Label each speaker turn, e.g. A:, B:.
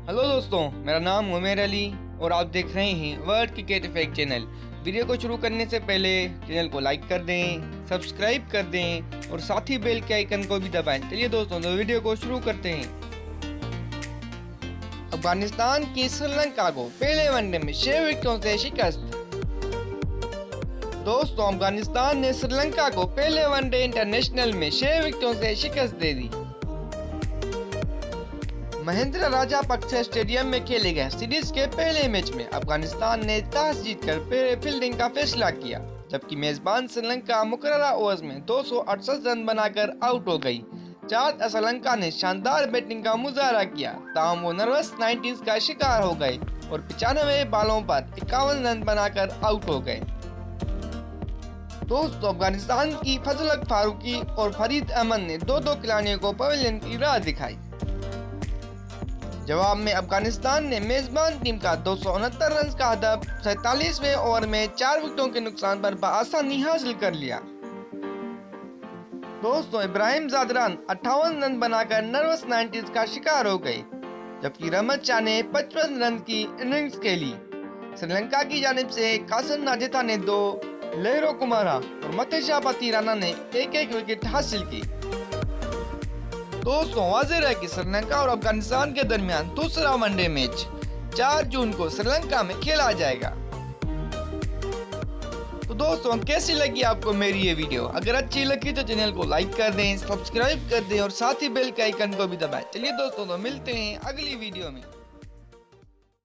A: Hello दोस्तों, मेरा नाम उमेर अली और आप देख रहे हैं world cricket effect channel. Video को शुरू करने से पहले चैनल को लाइक कर दें, सब्सक्राइब कर दें और साथ ही बेल के आइकन को भी दबाएं। चलिए दोस्तों, तो वीडियो को शुरू करते हैं। अफगानिस्तान की श्रीलंका को पहले वनडे में 6 विकेटों से शिकस्त। दोस्तों, अफगानिस्तान ने श्रीलंका को पहले वनडे इंटरनेशनल में 6 विकेटों से शिकस्त दे दी। महेंद्र राजापक्षे स्टेडियम में खेले गए सीरीज के पहले मैच में अफगानिस्तान ने टॉस जीतकर पहले फील्डिंग का फैसला किया, जबकि मेजबान श्रीलंका मुकर्ररा ओवर्स में 268 रन बनाकर आउट हो गई। चार श्रीलंका ने शानदार बैटिंग का मुजाहरा किया, ताहम वो नर्वस 90s का शिकार हो गए और 95 बालों पर 51 रन बनाकर आउट हो गए। दोस्तों, अफगानिस्तान की फजल फारूकी और फरीद अहमद ने दो खिलाड़ियों को पवेलियन की राह दिखाई। जवाब में अफगानिस्तान ने मेजबान टीम का 269 रन का हदफ 47वें ओवर में 4 विकेटों के नुकसान पर बआसानी हासिल कर लिया। दोस्तों, इब्राहिम ज़ादरान 58 रन बनाकर नर्वस 90s का शिकार हो गए, जबकि रहमत शाह ने 55 रन की इनिंग्स खेली। श्रीलंका की जानिब से कासन नाजेता ने 2, लहरो कुमारा और मथेशा पतिराना ने एक विकेट हासिल की। दोस्तों, वाज़ेह है कि श्रीलंका और अफगानिस्तान के दरमियान दूसरा वनडे मैच 4 जून को श्रीलंका में खेला जाएगा। तो दोस्तों, कैसी लगी आपको मेरी ये वीडियो? अगर अच्छी लगी तो चैनल को लाइक कर दें, सब्सक्राइब कर दें और साथ ही बेल के आइकन को भी दबाएं। चलिए दोस्तों, तो मिलते हैं अगली वीडियो में।